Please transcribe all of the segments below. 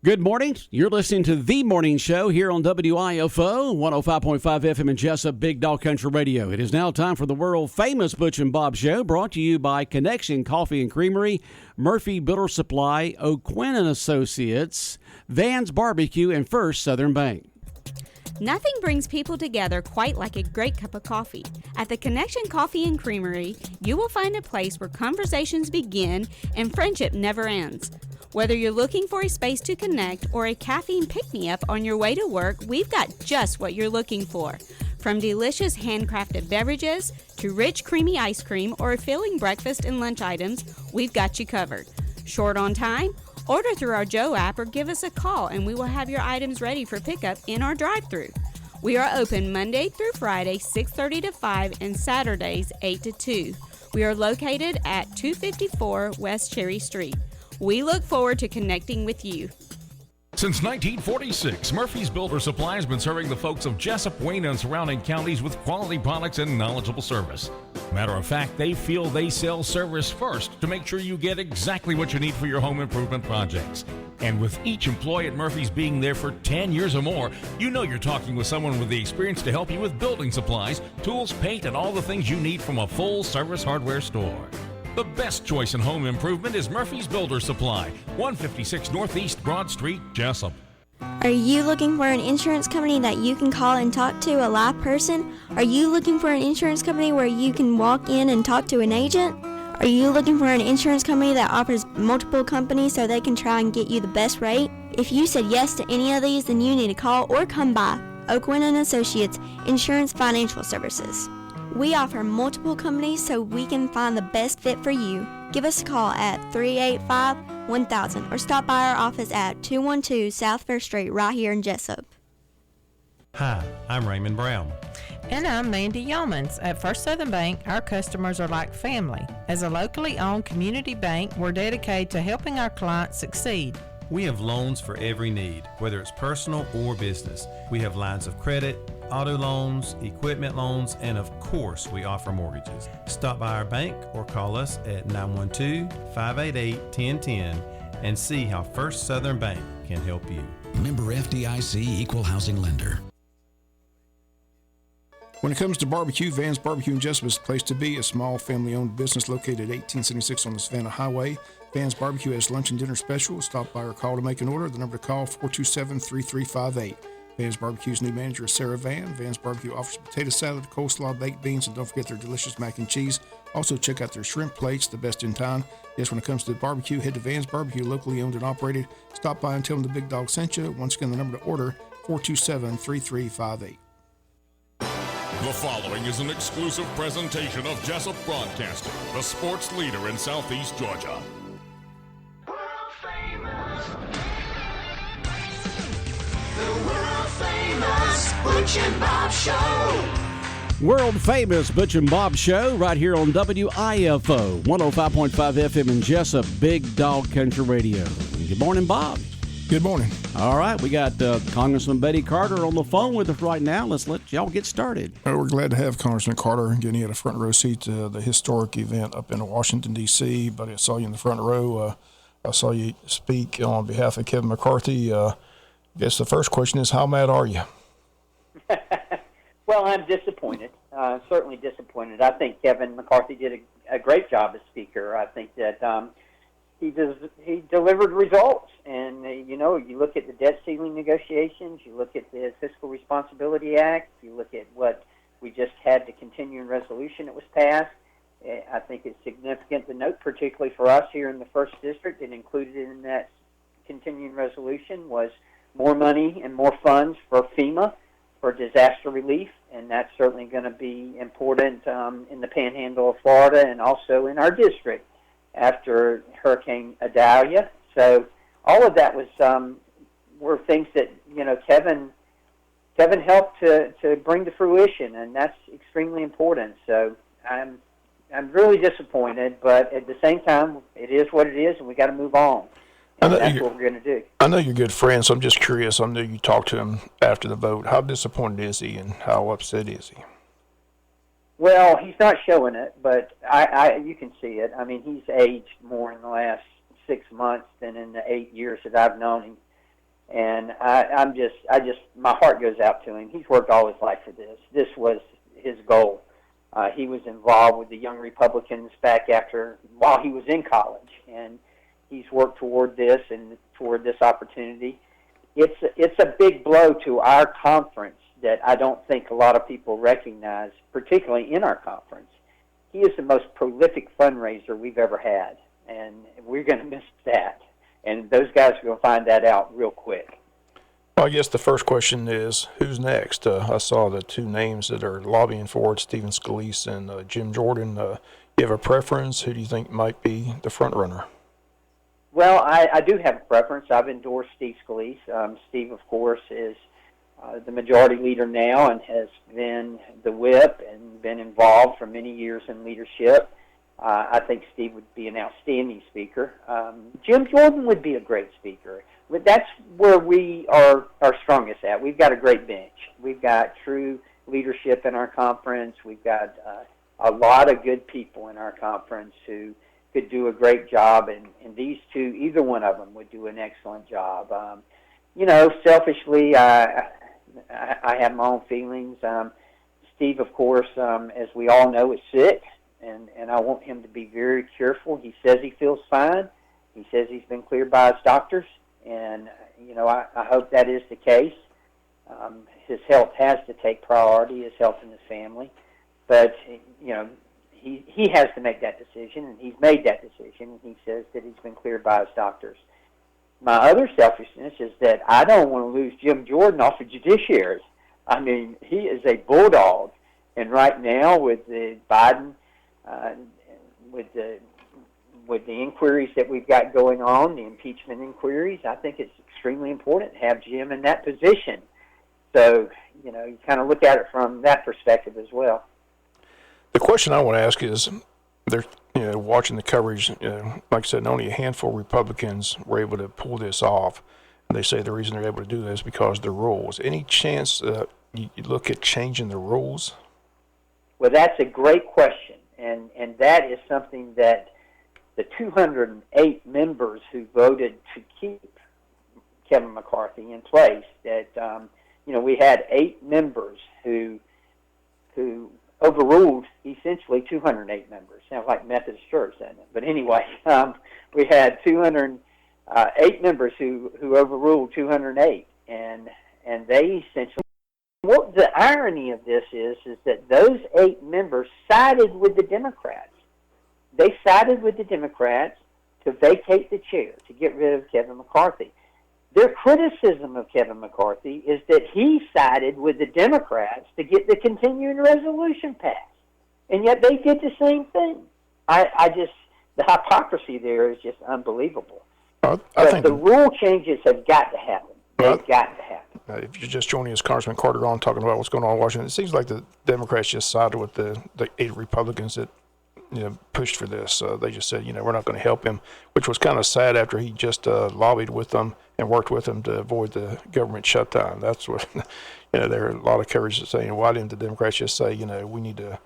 Good morning. You're listening to The Morning Show here on WIFO, 105.5 FM in Jesup, Big Dog Country Radio. It is now time for the world-famous Butch and Bob Show, brought to you by Connection Coffee and Creamery, Murphy Builder Supply, O'Quinn and Associates, Van's Barbecue, and First Southern Bank. Nothing brings people together quite like a great cup of coffee. At the Connection Coffee and Creamery, you will find a place where conversations begin and friendship never ends. Whether you're looking for a space to connect or a caffeine pick-me-up on your way to work, we've got just what you're looking for. From delicious handcrafted beverages to rich creamy ice cream or a filling breakfast and lunch items, we've got you covered. Short on time? Order through our Joe app or give us a call and we will have your items ready for pickup in our drive-thru. We are open Monday through Friday, 6:30 to 5, and Saturdays, 8 to 2. We are located at 254 West Cherry Street. We look forward to connecting with you. Since 1946, Murphy's Builder Supply has been serving the folks of Jesup, Wayne, and surrounding counties with quality products and knowledgeable service. Matter of fact, they feel they sell service first to make sure you get exactly what you need for your home improvement projects. And with each employee at Murphy's being there for 10 years or more, you know you're talking with someone with the experience to help you with building supplies, tools, paint, and all the things you need from a full-service hardware store. The best choice in home improvement is Murphy's Builder Supply, 156 Northeast Broad Street, Jesup. Are you looking for an insurance company that you can call and talk to a live person? Are you looking for an insurance company where you can walk in and talk to an agent? Are you looking for an insurance company that offers multiple companies so they can try and get you the best rate? If you said yes to any of these, then you need to call or come by O'Quinn and Associates Insurance Financial Services. We offer multiple companies so we can find the best fit for you. Give us a call at 385-1000 or stop by our office at 212 South First Street right here in Jesup. Hi, I'm Raymond Brown. And I'm Mandy Yeomans. At First Southern Bank, our customers are like family. As a locally owned community bank, we're dedicated to helping our clients succeed. We have loans for every need, whether it's personal or business. We have lines of credit, auto loans, equipment loans, and of course, we offer mortgages. Stop by our bank or call us at 912-588-1010 and see how First Southern Bank can help you. Member FDIC Equal Housing Lender. When it comes to barbecue, Van's Barbecue in Jesup is the place to be. A small family-owned business located at 1876 on the Savannah Highway. Van's Barbecue has lunch and dinner special. Stop by or call to make an order. The number to call, 427-3358. Van's Barbecue's new manager is Sarah Van. Van's Barbecue offers potato salad, coleslaw, baked beans, and don't forget their delicious mac and cheese. Also, check out their shrimp plates, the best in town. Yes, when it comes to barbecue, head to Van's Barbecue, locally owned and operated. Stop by and tell them the Big Dog sent you. Once again, the number to order, 427-3358. The following is an exclusive presentation of Jesup Broadcasting, the sports leader in Southeast Georgia. World famous. The world famous Butch and Bob Show. World famous Butch and Bob Show right here on WIFO, 105.5 FM in Jesup, Big Dog Country Radio. Good morning, Bob. Good morning. All right, we got Congressman Betty Carter on the phone with us right now. Let's let y'all get started. We're glad to have Congressman Carter. Again, he had a front row seat to the historic event up in Washington, D.C., but I saw you in the front row. I saw you speak on behalf of Kevin McCarthy. I guess the first question is, how mad are you? Well, I'm disappointed, certainly disappointed. I think Kevin McCarthy did a great job as Speaker. I think that he delivered results. And, you look at the debt ceiling negotiations, you look at the Fiscal Responsibility Act, you look at what we just had, the continuing resolution that was passed. I think it's significant to note, particularly for us here in the 1st District, and included in that continuing resolution was more money and more funds for FEMA, for disaster relief, and that's certainly going to be important in the panhandle of Florida and also in our district after Hurricane Idalia. So all of that was were things that Kevin helped to bring to fruition, and that's extremely important. So I'm really disappointed, but at the same time, it is what it is, and we got to move on. And that's what we're going to do. I know you're good friends, so I'm just curious. I know you talked to him after the vote. How disappointed is he, and how upset is he? Well, he's not showing it, but you can see it. I mean, he's aged more in the last 6 months than in the 8 years that I've known him. And my heart goes out to him. He's worked all his life for this. This was his goal. He was involved with the Young Republicans back while he was in college, and he's worked toward this and toward this opportunity. It's a big blow to our conference that I don't think a lot of people recognize, particularly in our conference. He is the most prolific fundraiser we've ever had, and we're going to miss that. And those guys are going to find that out real quick. Well, I guess the first question is, who's next? I saw the two names that are lobbying for it, Stephen Scalise and Jim Jordan. You have a preference? Who do you think might be the front runner? Well, I do have a preference. I've endorsed Steve Scalise. Steve, of course, is the majority leader now and has been the whip and been involved for many years in leadership. I think Steve would be an outstanding speaker. Jim Jordan would be a great speaker. But that's where we are strongest at. We've got a great bench. We've got true leadership in our conference. We've got a lot of good people in our conference who could do a great job, and these two, either one of them, would do an excellent job. Selfishly, I have my own feelings. Steve, of course, as we all know, is sick, and I want him to be very careful. He says he feels fine. He says he's been cleared by his doctors, and, I hope that is the case. His health has to take priority, his health and his family. But, he has to make that decision, and he's made that decision, and he says that he's been cleared by his doctors. My other selfishness is that I don't want to lose Jim Jordan off the judiciary. I mean, he is a bulldog, and right now with the Biden, with the inquiries that we've got going on, the impeachment inquiries, I think it's extremely important to have Jim in that position. So, you kind of look at it from that perspective as well. The question I want to ask is, they're watching the coverage. Like I said, only a handful of Republicans were able to pull this off. And they say the reason they're able to do this is because of the rules. Any chance you look at changing the rules? Well, that's a great question, and that is something that the 208 members who voted to keep Kevin McCarthy in place, that we had 8 members who overruled essentially 208 members. Sounds like Methodist Church, doesn't it? But anyway, we had 208 members who overruled 208, and they essentially. What the irony of this is that those 8 members sided with the Democrats. They sided with the Democrats to vacate the chair, to get rid of Kevin McCarthy. Their criticism of Kevin McCarthy is that he sided with the Democrats to get the continuing resolution passed. And yet they did the same thing. The hypocrisy there is just unbelievable. I think the rule changes have got to happen. They've got to happen. If you're just joining us, Congressman Carter on talking about what's going on in Washington, it seems like the Democrats just sided with the 8 Republicans that pushed for this. They just said, we're not going to help him, which was kind of sad after he just lobbied with them and worked with them to avoid the government shutdown. That's what, there are a lot of coverage saying, why didn't the Democrats just say, we need to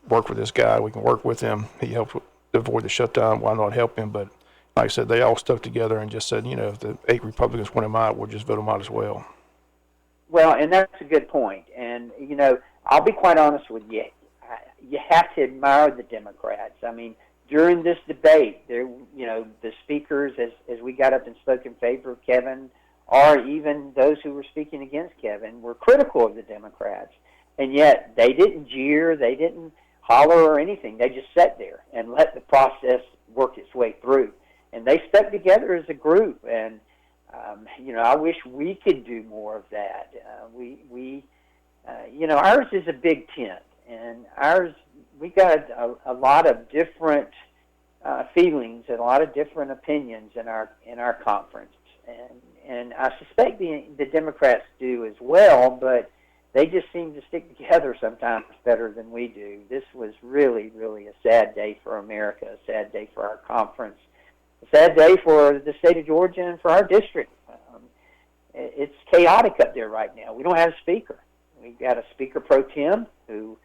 work with this guy, we can work with him, he helped avoid the shutdown, why not help him? But like I said, they all stuck together and just said, if the 8 Republicans want him out, we'll just vote him out as well. Well, and that's a good point. And, I'll be quite honest with you. You have to admire the Democrats. I mean, during this debate, the speakers, as we got up and spoke in favor of Kevin, or even those who were speaking against Kevin, were critical of the Democrats. And yet they didn't jeer, they didn't holler or anything. They just sat there and let the process work its way through. And they stuck together as a group. And, I wish we could do more of that. Ours is a big tent. And we got a lot of different feelings and a lot of different opinions in our conference, and I suspect the Democrats do as well, but they just seem to stick together sometimes better than we do. This was really, really a sad day for America, a sad day for our conference, a sad day for the state of Georgia and for our district. It's chaotic up there right now. We don't have a speaker. We've got a speaker pro tem who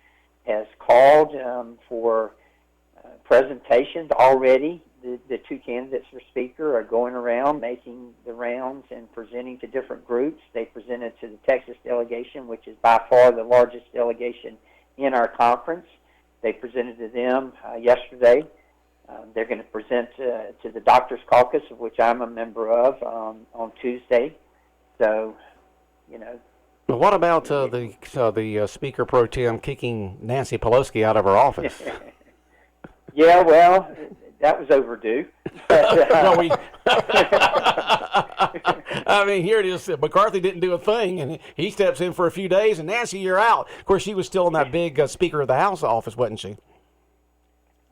has called for presentations already. The 2 candidates for speaker are going around making the rounds and presenting to different groups. They presented to the Texas delegation, which is by far the largest delegation in our conference. They presented to them yesterday. They're going to present to the Doctors Caucus, of which I'm a member of, on Tuesday. So, you know. Well, what about the Speaker Pro Tem kicking Nancy Pelosi out of her office? Yeah, well, that was overdue. I mean, here it is. McCarthy didn't do a thing, and he steps in for a few days, and Nancy, you're out. Of course, she was still in that big Speaker of the House office, wasn't she?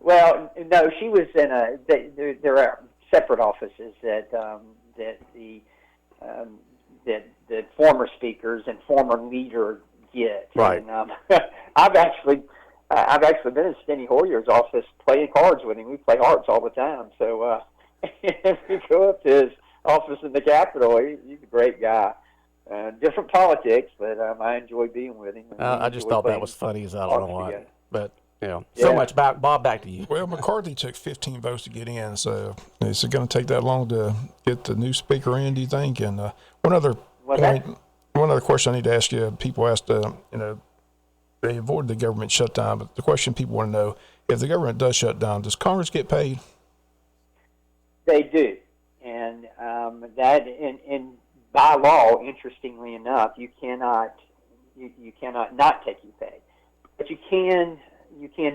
Well, no, she was in there are separate offices that the former speakers and former leader get. Right. And, I've actually been in Steny Hoyer's office playing cards with him. We play cards all the time. So if you go up to his office in the Capitol, he's a great guy. Different politics, but I enjoy being with him. I just thought that was funny as I don't know why. But, yeah. So much. Bob, back to you. Well, McCarthy took 15 votes to get in, so is it going to take that long to get the new speaker in, do you think? And one other question I need to ask you, people asked, they avoided the government shutdown, but the question people want to know, if the government does shut down, does Congress get paid? They do. And that, in by law, interestingly enough, you cannot not take your pay. But you can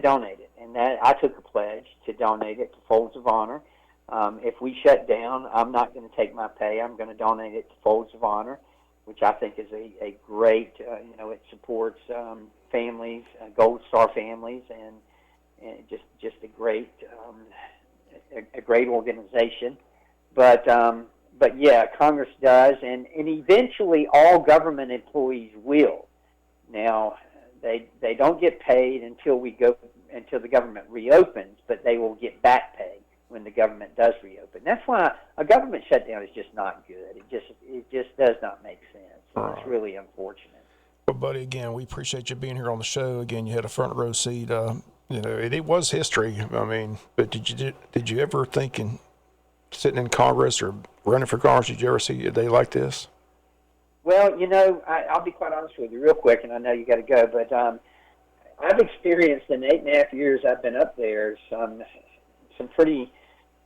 donate it. And that I took a pledge to donate it to Folds of Honor. If we shut down, I'm not going to take my pay. I'm going to donate it to Folds of Honor, which I think is a great, it supports families, Gold Star families, and just a great organization. But yeah, Congress does, and eventually all government employees will. Now, they don't get paid until the government reopens, but they will get back pay when the government does reopen. That's why a government shutdown is just not good. It just does not make sense. So it's really unfortunate. Well, buddy, again, we appreciate you being here on the show. Again, you had a front row seat. It was history. I mean, but did you ever think in sitting in Congress or running for Congress, did you ever see a day like this? Well, I'll be quite honest with you real quick, and I know you got to go, but I've experienced in 8.5 years I've been up there some pretty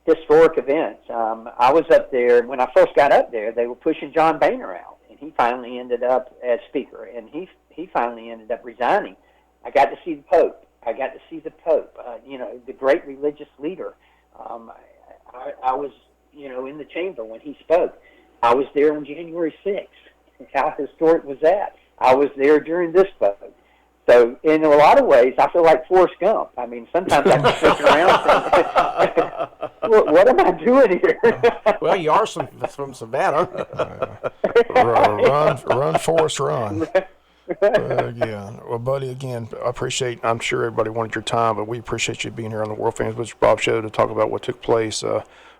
historic events. I was up there, when I first got up there, they were pushing John Boehner out, and he finally ended up as Speaker, and he finally ended up resigning. I got to see the Pope. The great religious leader. I was, in the chamber when he spoke. I was there on January 6th. How historic was that? I was there during this vote. So in a lot of ways, I feel like Forrest Gump. I mean, sometimes I'm just looking around saying, what am I doing here? Well, you are from Savannah. Run, Forrest, run. Well, buddy, again, I'm sure everybody wanted your time, but we appreciate you being here on the World Famous Butch Bob Show to talk about what took place.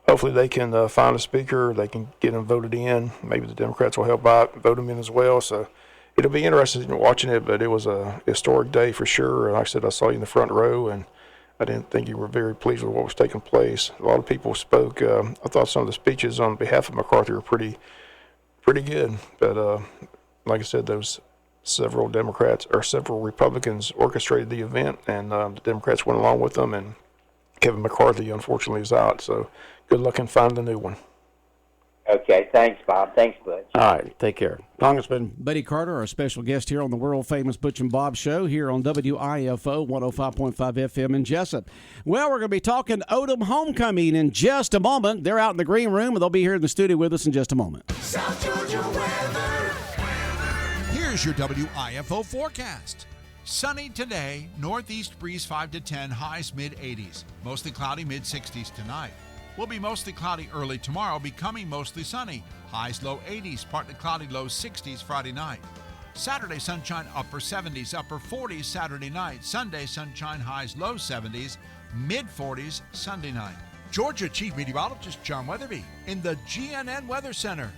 Hopefully they can find a speaker. They can get them voted in. Maybe the Democrats will help out vote them in as well. So it'll be interesting in watching it, but it was a historic day for sure. And like I said, I saw you in the front row, and I didn't think you were very pleased with what was taking place. A lot of people spoke. I thought some of the speeches on behalf of McCarthy were pretty good. But like I said, those several Republicans orchestrated the event, and the Democrats went along with them, and Kevin McCarthy, unfortunately, is out. So good luck in finding a new one. Okay, thanks, Bob. Thanks, Butch. All right, take care. Congressman Buddy Carter, our special guest here on the world-famous Butch and Bob Show here on WIFO 105.5 FM in Jesup. Well, we're going to be talking Odom Homecoming in just a moment. They're out in the green room, and they'll be here in the studio with us in just a moment. South Georgia weather. Here's your WIFO forecast. Sunny today, northeast breeze 5 to 10, highs mid-80s. Mostly cloudy, mid-60s tonight. Will be mostly cloudy early tomorrow, becoming mostly sunny. Highs low 80s, partly cloudy, low 60s Friday night. Saturday, sunshine, upper 70s, upper 40s Saturday night. Sunday, sunshine, highs low 70s, mid-40s Sunday night. Georgia Chief Meteorologist John Weatherby in the GNN Weather Center.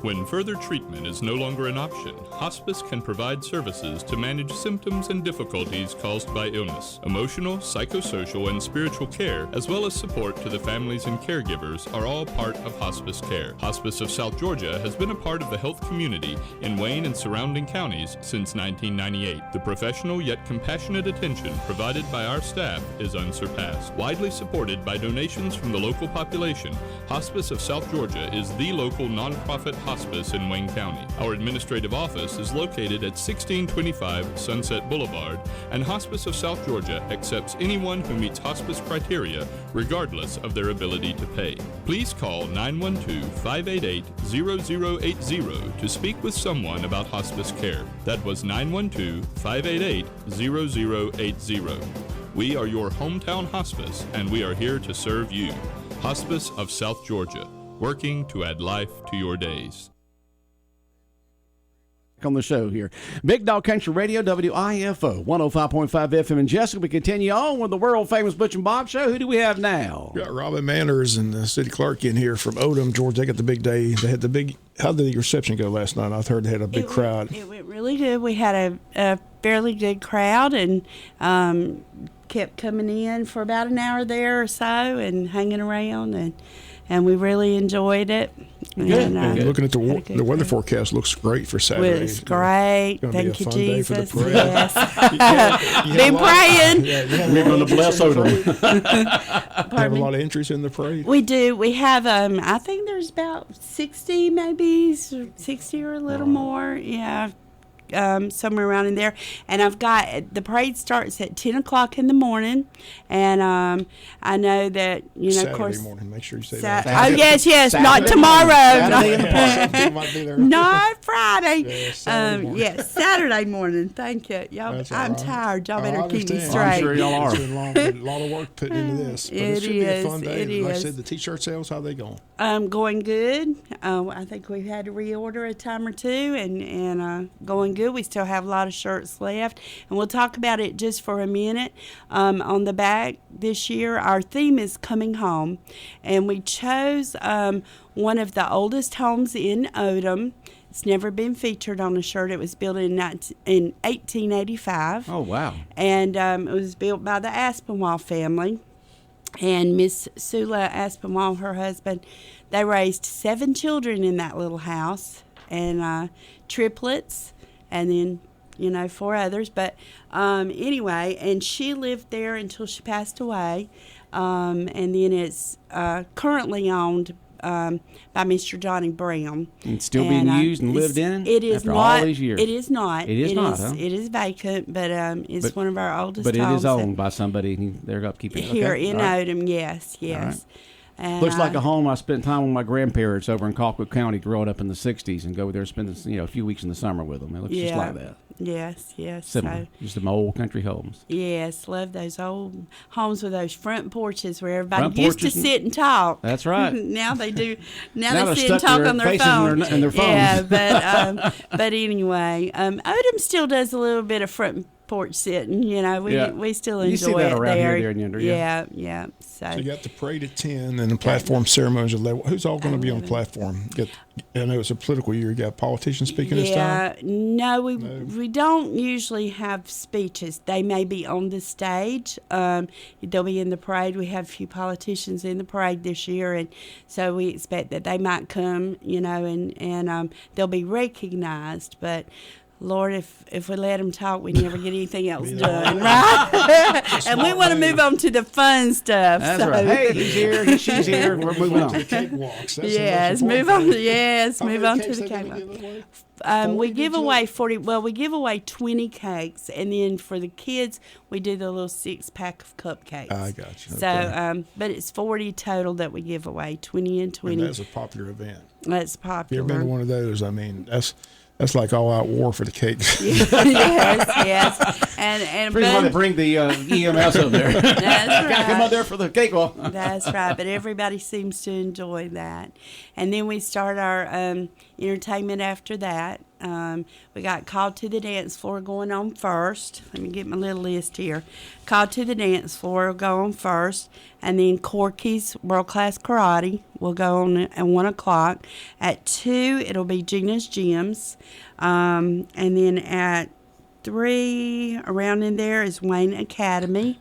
When further treatment is no longer an option, hospice can provide services to manage symptoms and difficulties caused by illness. Emotional, psychosocial, and spiritual care, as well as support to the families and caregivers, are all part of hospice care. Hospice of South Georgia has been a part of the health community in Wayne and surrounding counties since 1998. The professional yet compassionate attention provided by our staff is unsurpassed. Widely supported by donations from the local population, Hospice of South Georgia is the local nonprofit hospice in Wayne County. Our administrative office is located at 1625 Sunset Boulevard, and Hospice of South Georgia accepts anyone who meets hospice criteria, regardless of their ability to pay. Please call 912-588-0080 to speak with someone about hospice care. That was 912-588-0080. We are your hometown hospice, and we are here to serve you. Hospice of South Georgia, working to add life to your days. On the show here, Big Dog Country Radio, WIFO 105.5 FM in Jesup. We continue on with the world famous Butch and Bob show. Who do we have now? We got Robin Manners and the city clerk in here from Odom, Georgia. They got the big day. They had the big. How did the reception go last night? I've heard they had a big crowd. It went really good. We had a fairly good crowd and kept coming in for about an hour there or so and hanging around and we really enjoyed it. Good. And, looking at the weather forecast, looks great for Saturday. It's great. Thank you, Jesus. Yes. Been praying. We're going to bless Odom. Have a lot of entries in the parade. We do. We have, I think there's about 60, maybe 60 or a little more. Yeah. Somewhere around in there, and I've got the parade starts at 10 o'clock in the morning, and I know that Saturday of course morning. Make sure you say that. Oh yes, Saturday not tomorrow. Not Friday. Saturday Yes, Saturday morning. Thank you. Y'all, I'm tired. Y'all better keep me straight. I'm sure y'all are. It's been long, a lot of work put into this, but it should be a fun day. Like I said, the T-shirt sales, how they going? Going good. I think we've had to reorder a time or two, and going good. We still have a lot of shirts left, and we'll talk about it just for a minute. On the back this year, our theme is coming home, and we chose one of the oldest homes in Odom. It's never been featured on a shirt. It was built in 1885. Oh, wow. And it was built by the Aspinwall family. And Miss Sula Aspinwall, her husband, they raised 7 children in that little house, and triplets, and then 4 others. But anyway, and she lived there until she passed away, and then it's currently owned by Mr. Johnny Brown. And still being used and lived in? It is after not. All these years. It is not. It is not, huh? It is vacant, but it's one of our oldest homes. But it is owned by somebody, and they're upkeeping it. Here Okay. in Odom, yes. Right. And looks like a home I spent time with my grandparents over in Colquitt County growing up in the 60s and go there and spend a few weeks in the summer with them. It looks just like that. Yes. Similar. Just them old country homes. Yes, love those old homes with those front porches where everybody used to sit and talk. That's right. Now they do. Now they sit and talk on their phone. And their phones. Yeah, but anyway, Odom still does a little bit of front porch sitting. We still enjoy you see that it around there. Here and yonder. Yeah. So you got the parade at 10 and the platform ceremonies at 11. Who's all going to be on the platform? I know it's a political year. You got politicians speaking this time? No, we don't usually have speeches. They may be on the stage. They'll be in the parade. We have a few politicians in the parade this year, and so we expect that they might come, and they'll be recognized. But Lord, if we let them talk, we never get anything else done, right? And we want to move on to the fun stuff. That's right. Hey, he's here. She's here. We're moving on. To the cakewalks. Yes, move on. Yes, move on to the cakewalk. We give away 40. Well, we give away 20 cakes, and then for the kids, we do the little 6-pack of cupcakes. I got you. So, but it's 40 total that we give away, 20 and 20. And that's a popular event. That's popular. You ever been to one of those? I mean, that's like all-out war for the cakes. yes. And pretty hard to bring the EMS up there. That's right. Gotta come up there for the cakewalk. That's right. But everybody seems to enjoy that. And then we start our entertainment after that. We got Called to the Dance Floor going on first. Let me get my little list here. Called to the Dance Floor will go on first. And then Corky's World Class Karate will go on at 1 o'clock. At 2, it'll be Gina's Gyms. And then at 3, around in there, is Wayne Academy.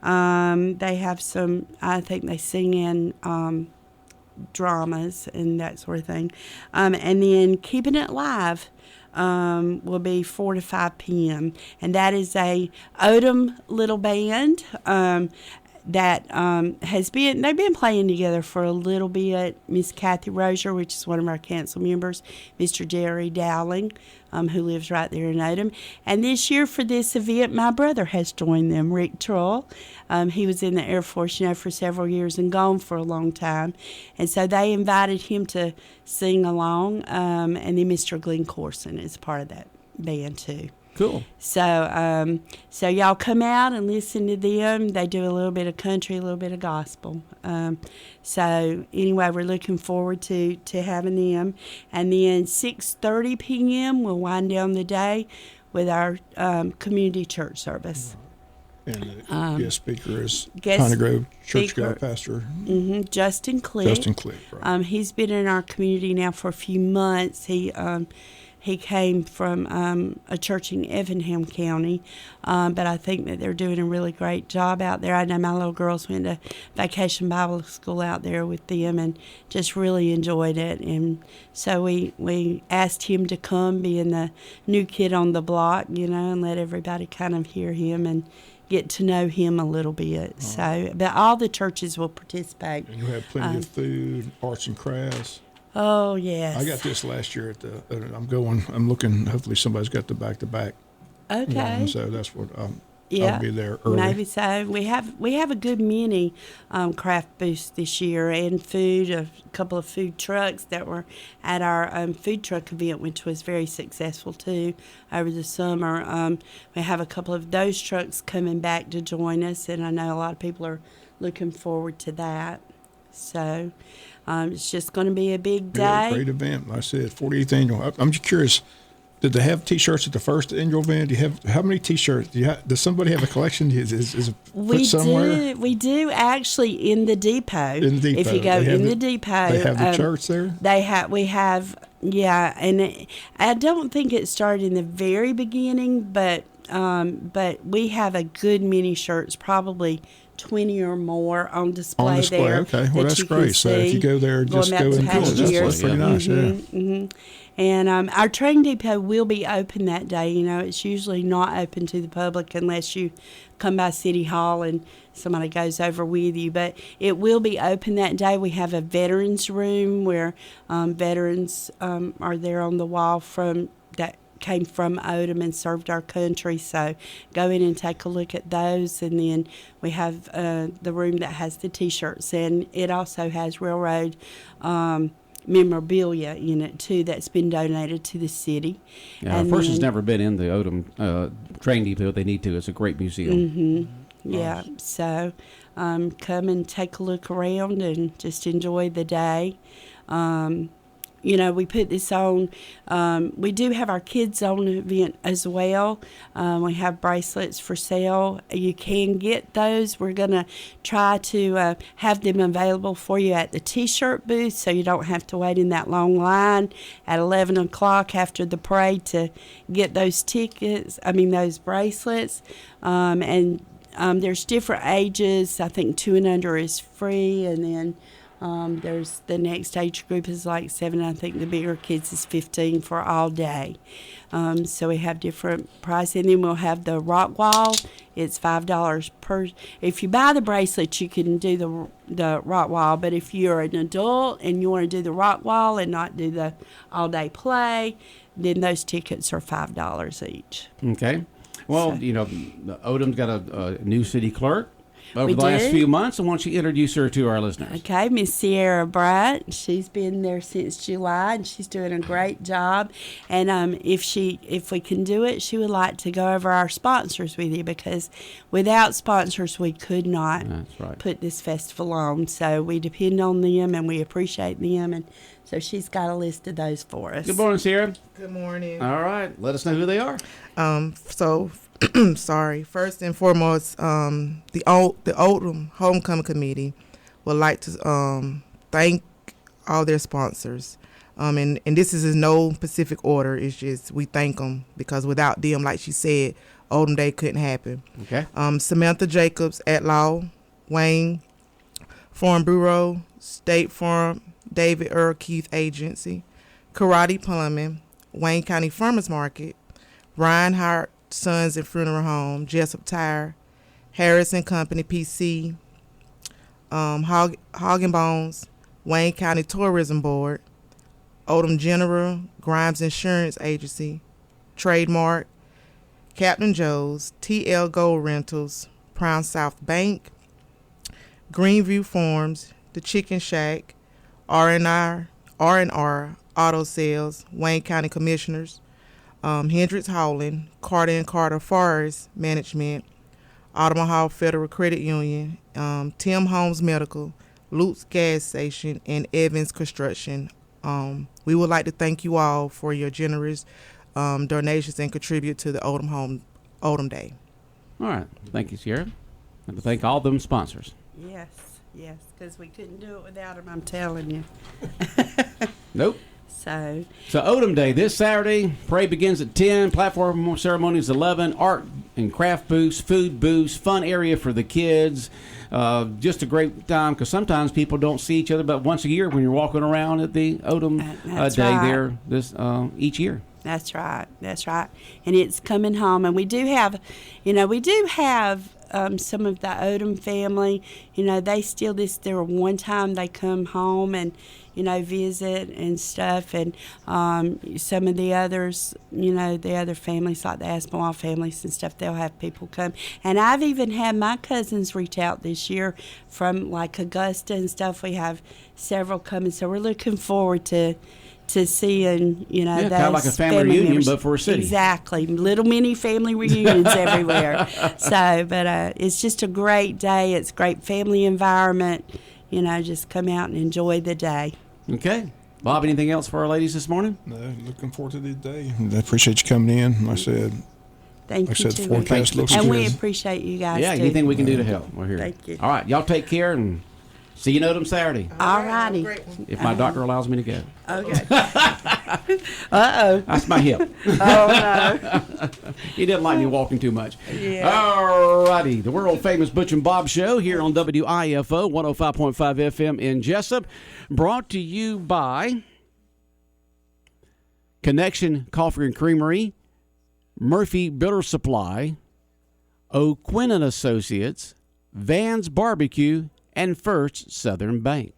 They have some, I think they sing in dramas and that sort of thing. And then Keeping It Live will be 4 to 5 p.m. And that is a Odom little band that they've been playing together for a little bit. Miss Kathy Rozier, which is one of our council members, Mr. Jerry Dowling, who lives right there in Odom. And this year for this event, my brother has joined them, Rick Trull. He was in the Air Force, for several years and gone for a long time. And so they invited him to sing along. And then Mr. Glenn Corson is part of that band too. Cool. So y'all come out and listen to them. They do a little bit of country, a little bit of gospel. So anyway, we're looking forward to having them. And then 6:30 p.m. we'll wind down the day with our community church service. And the guest speaker is Piney Grove Church God Pastor Justin Click. Justin Click, right. He's been in our community now for a few months. He came from a church in Effingham County, but I think that they're doing a really great job out there. I know my little girls went to Vacation Bible School out there with them and just really enjoyed it. And so we asked him to come, being the new kid on the block, and let everybody kind of hear him and get to know him a little bit. So, but all the churches will participate. And you'll have plenty of food, arts and crafts. Oh, yes. I got this last year I'm looking, hopefully somebody's got the back-to-back. Okay. So that's what, I'll be there early. Maybe so. We have a good many craft booths this year, and food, a couple of food trucks that were at our food truck event, which was very successful too over the summer. We have a couple of those trucks coming back to join us, and I know a lot of people are looking forward to that. So it's just going to be a big day. Yeah, great event. Like I said, 48th annual. I'm just curious, did they have T-shirts at the first annual event? Do you have how many T-shirts? Does somebody have a collection? Is it put somewhere? We do actually in the depot. In the depot. If you go in the depot, they have the shirts there. We have, and I don't think it started in the very beginning, but we have a good many shirts, probably 20 or more on display there. Okay, well that's great. So if you go there, just go and past that's years. pretty nice. And our train depot will be open that day. It's usually not open to the public unless you come by City Hall and somebody goes over with you. But it will be open that day. We have a veterans room where veterans are there on the wall from that came from Odom and served our country. So go in and take a look at those. And then we have the room that has the T-shirts, and it also has railroad memorabilia in it too that's been donated to the city. Yeah, our person's never been in the Odom train depot. They need to. It's a great museum. Yeah, so come and take a look around and just enjoy the day. We put this on. We do have our Kids Zone event as well. We have bracelets for sale. You can get those. We're going to try to have them available for you at the T-shirt booth, so you don't have to wait in that long line at 11 o'clock after the parade to get those those bracelets. And there's different ages. I think 2 and under is free, and then there's the next age group is like 7. I think the bigger kids is 15 for all day. So we have different prices. And then we'll have the rock wall. It's $5 per. If you buy the bracelet, you can do the rock wall. But if you're an adult and you want to do the rock wall and not do the all day play, then those tickets are $5 each. Okay. Well, Odom's got a new city clerk. over the last few months. I want you to introduce her to our listeners. Okay, Miss Sierra Bright. She's been there since July, and she's doing a great job. And if we can do it, she would like to go over our sponsors with you, because without sponsors, we could not put this festival on. So we depend on them, and we appreciate them. And so she's got a list of those for us. Good morning, Sierra. Good morning. All right, let us know who they are. Sorry. First and foremost, the Oldham Homecoming Committee would like to thank all their sponsors. And this is in no specific order. It's just we thank them, because without them, like she said, Oldham Day couldn't happen. Okay. Samantha Jacobs at Law, Wayne Farm Bureau, State Farm, David Earl Keith Agency, Karate Plumbing, Wayne County Farmers Market, Reinhardt Sons and Funeral Home, Jesup Tire, Harris and Company PC, Hog and Bones, Wayne County Tourism Board, Oldham General, Grimes Insurance Agency, Trademark, Captain Joe's, TL Gold Rentals, Crown South Bank, Greenview Farms, The Chicken Shack, R&R Auto Sales, Wayne County Commissioners, Hendricks Hauling, Carter & Carter Forest Management, Omaha Federal Credit Union, Tim Holmes Medical, Luke's Gas Station, and Evans Construction. We would like to thank you all for your generous donations and contribute to the Oldham Day. All right. Thank you, Sierra. And to thank all them sponsors. Yes, because we couldn't do it without them, I'm telling you. Nope. So Oldham Day this Saturday. Parade begins at 10. Platform ceremonies 11. Art and craft booths, food booths, fun area for the kids. Just a great time, because sometimes people don't see each other but once a year when you're walking around at the Oldham Day there each year. That's right. And it's coming home, and we do have some of the Odom family. They still there one time they come home and visit and stuff, and some of the others, the other families like the Aspinwall families and stuff, they'll have people come. And I've even had my cousins reach out this year from like Augusta and stuff. We have several coming, so we're looking forward to seeing, those kind of like a family reunion, members. but for a city. Exactly. Little mini family reunions everywhere. So, but it's just a great day. It's a great family environment. Just come out and enjoy the day. Okay. Bob, anything else for our ladies this morning? No, looking forward to the day. I appreciate you coming in. Like I said, Thank you, the forecast looks and good. we appreciate you guys, Yeah, too. anything we can do to help, we're here. Thank you. All right, y'all take care, and see you in Oldham Saturday. All righty. If my doctor allows me to go. Okay. Uh-oh. That's my hip. Oh, no. He didn't like me walking too much. Yeah. All righty. The world-famous Butch and Bob Show here on WIFO 105.5 FM in Jesup. Brought to you by Connection Coffee and Creamery, Murphy Builder Supply, O'Quinn and Associates, Van's Barbecue, and First Southern Bank.